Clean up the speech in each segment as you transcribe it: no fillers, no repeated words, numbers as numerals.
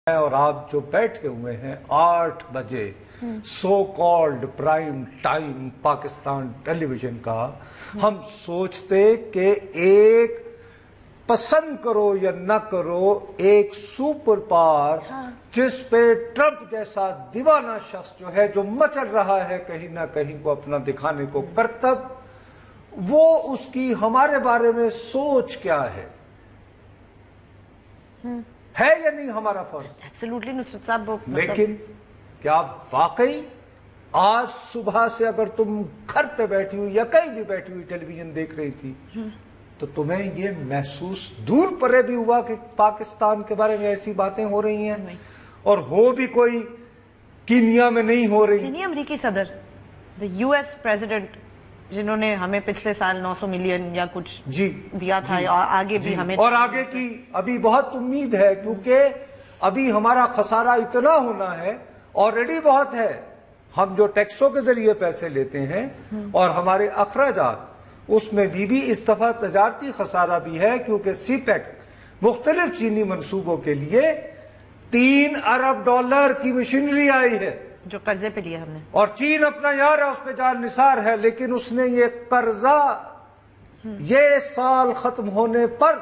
اور آپ جو بیٹھے ہوئے ہیں 8 بجے so called prime time Pakistan television کا، ہم سوچتے کہ ایک پسند کرو یا نہ کرو ایک سپر پاور جس پہ ٹرمپ جیسا دیوانہ شخص جو ہے جو مچل رہا ہے کہیں نہ کہیں کو اپنا دکھانے کو کرتب، وہ اس کی ہمارے بارے میں سوچ کیا ہے یا نہیں ہمارا فرض؟ ایبسلیوٹلی نصرت صاحب، لیکن کیا واقعی آج صبح سے اگر تم گھر پہ بیٹھی ہوئی یا کہیں بھی بیٹھی ہوئی ٹیلی ویژن دیکھ رہی تھی تو تمہیں یہ محسوس دور پرے بھی ہوا کہ پاکستان کے بارے میں ایسی باتیں ہو رہی ہیں؟ اور ہو بھی کوئی کینیا میں نہیں ہو رہی؟ نہیں، امریکی صدر یو ایس پریزیڈنٹ جنہوں نے ہمیں پچھلے سال 900 ملین یا کچھ دیا تھا، آگے بھی ہمیں اور آگے کی ابھی بہت امید ہے، کیونکہ ابھی ہمارا خسارہ اتنا ہونا ہے، آلریڈی بہت ہے، ہم جو ٹیکسوں کے ذریعے پیسے لیتے ہیں اور ہمارے اخراجات، اس میں بھی اس دفعہ تجارتی خسارہ بھی ہے، کیونکہ سی پیک مختلف چینی منصوبوں کے لیے $3 ارب کی مشینری آئی ہے جو قرضے پہ لیا ہم نے، اور چین اپنا یار ہے، اس پہ جان نثار ہے، لیکن اس نے یہ قرضہ یہ سال ختم ہونے پر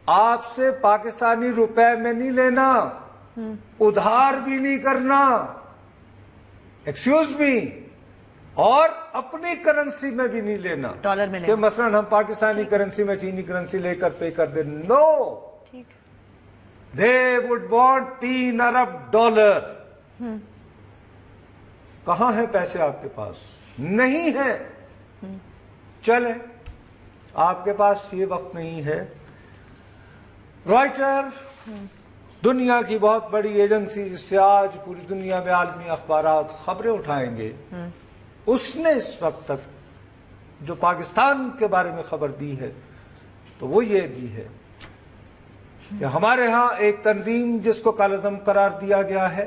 آپ سے پاکستانی روپے میں نہیں لینا، ادھار بھی نہیں کرنا، ایکسکیوز می، اور اپنی کرنسی میں بھی نہیں لینا، ڈالر میں کہ مثلا ہم پاکستانی کرنسی میں چینی کرنسی لے کر پے کر دیں۔ نو، they would want $3 ارب۔ کہاں ہیں پیسے آپ کے پاس؟ نہیں ہے۔ چلیں، آپ کے پاس یہ وقت نہیں ہے۔ رائٹر، دنیا کی بہت بڑی ایجنسی جس سے آج پوری دنیا میں عالمی اخبارات خبریں اٹھائیں گے، اس نے اس وقت تک جو پاکستان کے بارے میں خبر دی ہے تو وہ یہ دی ہے کہ ہمارے ہاں ایک تنظیم جس کو کالعظم قرار دیا گیا ہے،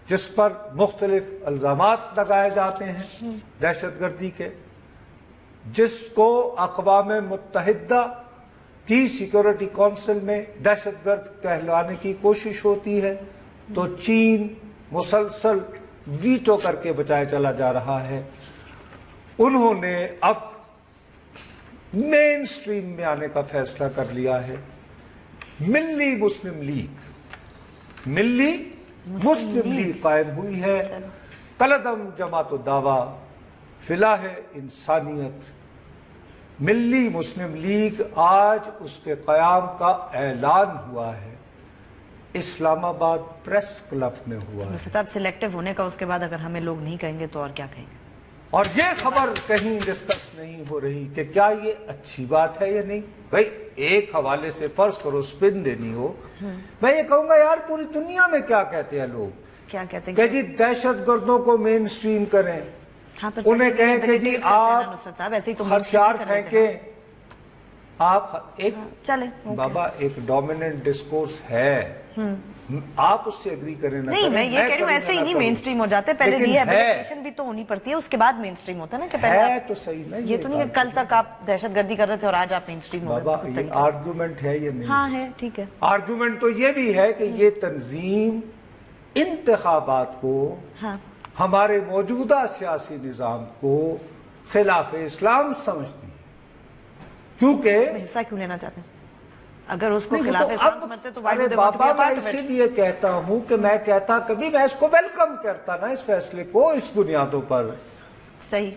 جس پر مختلف الزامات لگائے جاتے ہیں دہشت گردی کے، جس کو اقوام متحدہ کی سیکورٹی کونسل میں دہشت گرد کہلانے کی کوشش ہوتی ہے، تو چین مسلسل ویٹو کر کے بچائے چلا جا رہا ہے۔ انہوں نے اب مین سٹریم میں آنے کا فیصلہ کر لیا ہے۔ ملی مسلم لیگ قائم ہوئی ہے، کالعدم جماعت الدعویٰ، فلاح انسانیت، ملی مسلم لیگ، آج اس کے قیام کا اعلان ہوا ہے، اسلام آباد پریس کلب میں ہوا ہے۔ صاحب، سلیکٹو ہونے کا اس کے بعد اگر ہمیں لوگ نہیں کہیں گے تو اور کیا کہیں گے؟ اور یہ خبر کہیں ڈسکس نہیں ہو رہی کہ کیا یہ اچھی بات ہے یا نہیں۔ بھائی ایک حوالے سے فرض کرو سپن دینی ہو، میں یہ کہوں گا یار پوری دنیا میں کیا کہتے ہیں لوگ، کیا کہتے ہیں کہ جی دہشت گردوں کو مین سٹریم کریں، انہیں کہیں کہ جی آپ ہتھیار پھینکیں، آپ ایک چلیں بابا ایک ڈومیننٹ ڈسکورس ہے، آپ اس سے اگری کریں نہ نہیں، میں یہ کہہ رہی ہوں ایسے ہی نہیں مین سٹریم ہو جاتے، پہلے ریہیبلیٹیشن بھی تو ہونی پڑتی ہے، اس کے بعد مین سٹریم ہوتا ہے نا، کہ پہلے تو صحیح نا، یہ تو نہیں کہ کل تک آپ دہشت گردی کر رہے تھے اور آج آپ مین سٹریم ہو گئے۔ بابا یہ آرگومنٹ ہے یہ نہیں؟ ہاں ہے، ٹھیک ہے۔ آرگومنٹ تو یہ بھی ہے کہ یہ تنظیم انتخابات کو، ہمارے موجودہ سیاسی نظام کو خلاف اسلام سمجھتی ہے، کیونکہ حصہ کیوں لینا چاہتے ہیں؟ اگر اس کو خلاف اسلام سمجھتے تو ارے بابا میں اسی لیے کہتا ہوں کہ میں کہتا کبھی میں اس کو ویلکم کرتا نا، اس فیصلے کو، اس بنیادوں پر صحیح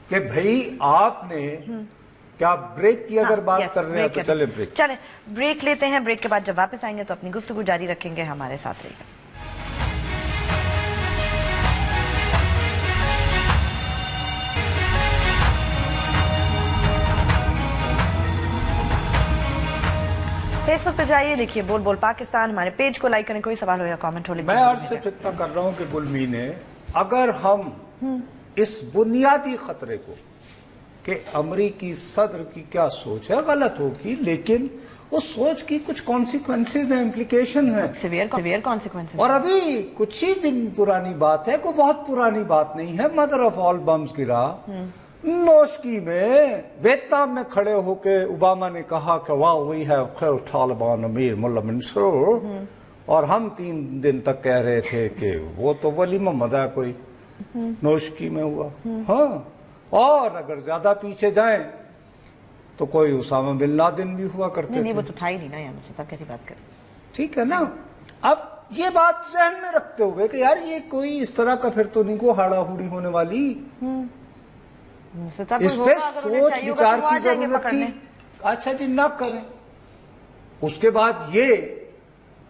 کہ بھئی آپ نے کیا بریک کی اگر بات کر رہے ہیں تو چلیں بریک لیتے ہیں، بریک کے بعد جب واپس آئیں گے تو اپنی گفتگو جاری رکھیں گے، ہمارے ساتھ رہیے گا۔ فیس بک پہ جائیے، لکھیے بول بول پاکستان، ہمارے پیج کو لائک کریں، کوئی سوال ہو یا کامنٹ ہو لکھیں۔ میں عرض سے فتنہ کر رہا ہوں کہ گلمی نے، اگر ہم اس بنیادی خطرے کو کہ امریکی صدر کی کیا سوچ ہے، غلط ہوگی، لیکن اس سوچ کی کچھ کانسیکوینسز ہیں، امپلیکیشن ہیں، سیویئر کانسیکوینسز، اور ابھی کچھ ہی دن پرانی بات ہے، کوئی بہت پرانی بات نہیں ہے، مدر آف آل بمز گرا نوشکی میں، ویتنام میں کھڑے ہو کے اوباما نے کہا کہ واو وی ہیو کلڈ طالبان امیر ملا منصور، اور ہم 3 دن تک کہہ رہے تھے کہ وہ تو ولیمہ مزہ کوئی نوشکی میں ہوا. ہاں، اور اگر زیادہ پیچھے جائیں تو کوئی اسامہ بن لادن بھی ہوا کرتے تھے. نہیں وہ تو تھا ہی نہیں نا، یہاں صاحب کیسی بات کریں. ٹھیک ہے نا. اب یہ بات ذہن میں رکھتے ہوئے کہ یار یہ کوئی اس طرح کا پھر تو نہیں کو ہاڑا ہوڑی ہونے والی، اس پہ سوچ وچار کی ضرورت تھی. اچھا جی، نہ کریں. اس کے بعد یہ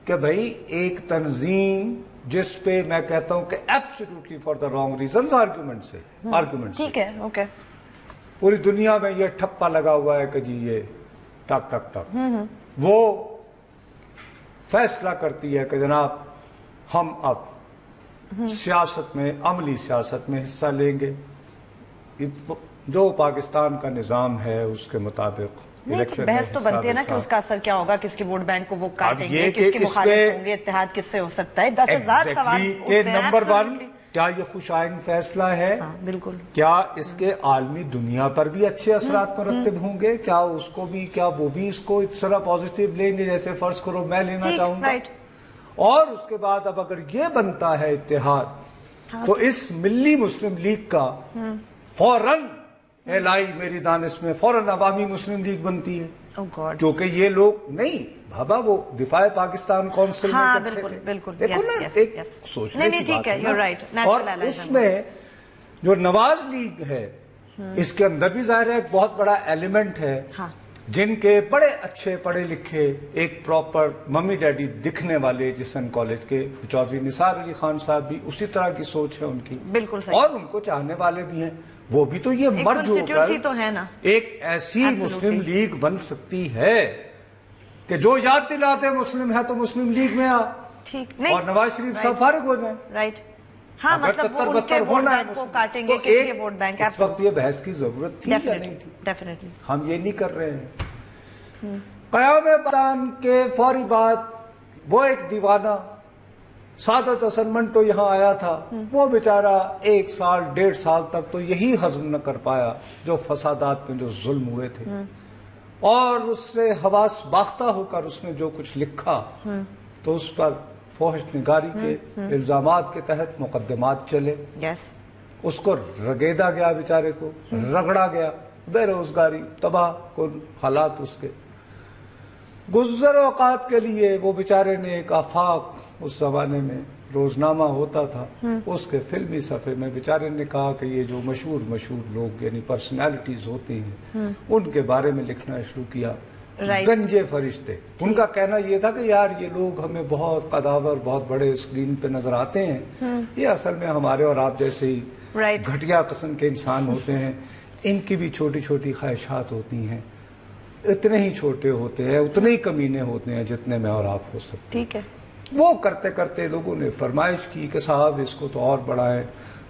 کہ بھائی ایک تنظیم جس پہ میں کہتا ہوں کہ absolutely for the wrong reasons argument سے ٹھیک ہے، اوکے، پوری دنیا میں یہ ٹھپا لگا ہوا ہے کہ جی یہ ٹک ٹک ٹک وہ فیصلہ کرتی ہے کہ جناب ہم اب سیاست میں، عملی سیاست میں حصہ لیں گے. جو پاکستان کا نظام ہے اس کے مطابق الیکشن میں بحث تو بنتی ہے نا کہ اس کا اثر کیا ہوگا، کس کے ووٹ بینک کو وہ کاٹیں گے، یہ کس کے کہ اس مخالف پہ ہوں گے، اتحاد کس سے ہو سکتا ہے. 10,000 سوال کہ نمبر 1 کیا یہ خوش آئند فیصلہ ہے؟ بالکل. کیا اس کے عالمی دنیا پر بھی اچھے اثرات مرتب ہوں گے؟ کیا اس کو بھی، کیا وہ بھی اس کو اس طرح پازیٹیو لیں گے جیسے فرض کرو میں لینا چاہوں گا؟ اور اس کے بعد اب اگر یہ بنتا ہے اتحاد تو اس ملی مسلم لیگ کا فوراً اعلائی میری دانش میں فوراً عوامی مسلم لیگ بنتی ہے. کیونکہ یہ لوگ نہیں بابا وہ دفاع پاکستان کونسل میں کرتے تھے. بالکل دیکھو نا، ایک سوچنے کی بات ہے. اور اس میں جو نواز لیگ ہے اس کے اندر بھی ظاہر ہے ایک بہت بڑا ایلیمنٹ ہے جن کے بڑے اچھے پڑھے لکھے ایک پراپر ممی ڈیڈی دکھنے والے جسن کالج کے چودھری نثار علی خان صاحب بھی اسی طرح کی سوچ ہے ان کی، بالکل صحیح، اور ان کو چاہنے والے بھی ہیں. وہ بھی تو یہ مرج ہو کر ایک ایسی مسلم لیگ بن سکتی ہے کہ جو یاد دلاتے مسلم ہے تو مسلم لیگ میں آ، اور نواز شریف صاحب فارغ ہو جائیں. رائٹ. ہاں مطلب وہ ان کے ووٹ بینک کو کاٹیں گے، کس کے ووٹ بینک. اس وقت یہ بحث کی ضرورت تھی یا نہیں تھی؟ ڈیفینیٹلی. ہم یہ نہیں کر رہے ہیں. قیام پاکستان کے فوری بعد وہ ایک دیوانہ سعادت حسن منٹو یہاں آیا تھا، وہ بیچارہ 1 سال 1.5 سال تک تو یہی ہضم نہ کر پایا جو فسادات میں جو ظلم ہوئے تھے، اور اس سے حواس باختہ ہو کر اس نے جو کچھ لکھا تو اس پر فحش نگاری کے الزامات کے تحت مقدمات چلے. اس کو رگیدا گیا، بیچارے کو رگڑا گیا، بے روزگاری، تباہ کن حالات اس کے. گزر اوقات کے لیے وہ بیچارے نے ایک آفاق، اس زمانے میں روزنامہ ہوتا تھا، اس کے فلمی صفحے میں بیچارے نے کہا کہ یہ جو مشہور لوگ یعنی پرسنالٹیز ہوتے ہیں ان کے بارے میں لکھنا شروع کیا. گنجے فرشتے. ان کا کہنا یہ تھا کہ یار یہ لوگ ہمیں بہت قداور، بہت بڑے اسکرین پہ نظر آتے ہیں، یہ اصل میں ہمارے اور آپ جیسے ہی گھٹیا قسم کے انسان ہوتے ہیں، ان کی بھی چھوٹی چھوٹی خواہشات ہوتی ہیں، اتنے ہی چھوٹے ہوتے ہیں، اتنے ہی کمینے ہوتے ہیں جتنے میں اور آپ ہو سکتے. ٹھیک ہے. وہ کرتے کرتے لوگوں نے فرمائش کی کہ صاحب اس کو تو اور بڑھائیں،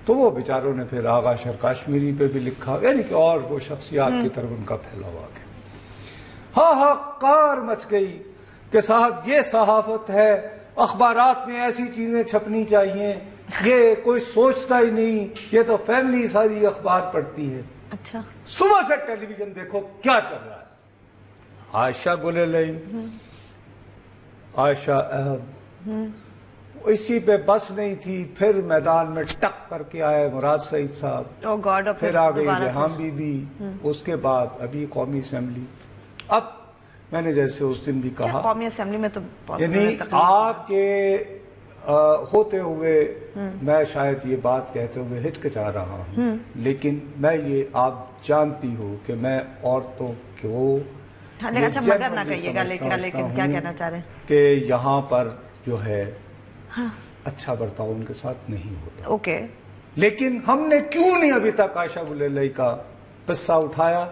تو وہ بیچاروں نے پھر آغا شر کاشمیری پہ بھی لکھا، یعنی کہ اور وہ شخصیات کی طرف ان کا پھیلاؤ آ گیا. کار مچ گئی کہ صاحب یہ صحافت ہے، اخبارات میں ایسی چیزیں چھپنی چاہیے، یہ کوئی سوچتا ہی نہیں، یہ تو فیملی ساری اخبار پڑھتی ہے. اچھا. صبح سے ٹیلی ویژن دیکھو کیا چل رہا ہے. عائشہ گلیلئی، عائشہ احد، اسی پہ بس نہیں تھی، پھر میدان میں ٹک کر کے آئے مراد سعید صاحب، پھر آ گئی ریحام بی بی، اس کے بعد ابھی قومی اسمبلی. اب میں نے جیسے اس دن بھی کہا قومی اسمبلی میں تو یعنی آپ کے ہوتے ہوئے میں شاید یہ بات کہتے ہوئے ہچکچا رہا ہوں، لیکن میں یہ آپ جانتی ہو کہ میں عورتوں کو اچھا مگر نہ کہیے گا، لیکن کیا کہنا چاہ رہے ہیں کہ یہاں پر جو ہے اچھا برتاؤ ان کے ساتھ نہیں ہوتا. اوکے. لیکن ہم نے کیوں نہیں ابھی تک عائشہ گلیلئی کا قصہ اٹھایا؟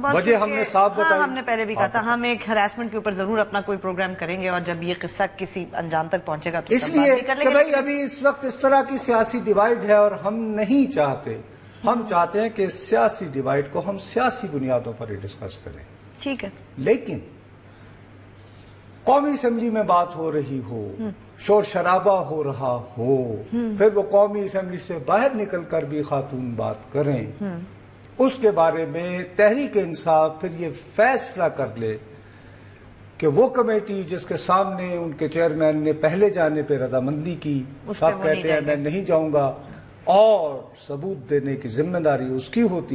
وجہ ہم نے صاحب بتائی. ہم نے پہلے بھی کہا تھا ہم ایک ہراسمنٹ کے اوپر ضرور اپنا کوئی پروگرام کریں گے، اور جب یہ قصہ کسی انجام تک پہنچے گا تو اس لیے کہ بھائی ابھی اس وقت اس طرح کی سیاسی ڈیوائیڈ ہے اور ہم نہیں چاہتے. ہم چاہتے ہیں کہ سیاسی ڈیوائیڈ کو ہم سیاسی بنیادوں پر ہی ڈسکس کریں. ٹھیک ہے. لیکن قومی اسمبلی میں بات ہو رہی ہو، شور شرابہ ہو رہا ہو، پھر وہ قومی اسمبلی سے باہر نکل کر بھی خاتون بات کریں، اس کے بارے میں تحریک انصاف پھر یہ فیصلہ کر لے کہ وہ کمیٹی جس کے سامنے ان کے چیئرمین نے پہلے جانے پہ رضامندی کی، صاحب کہتے ہیں میں نہیں جاؤں گا، اور ثبوت دینے کی ذمہ داری اس کی ہوتی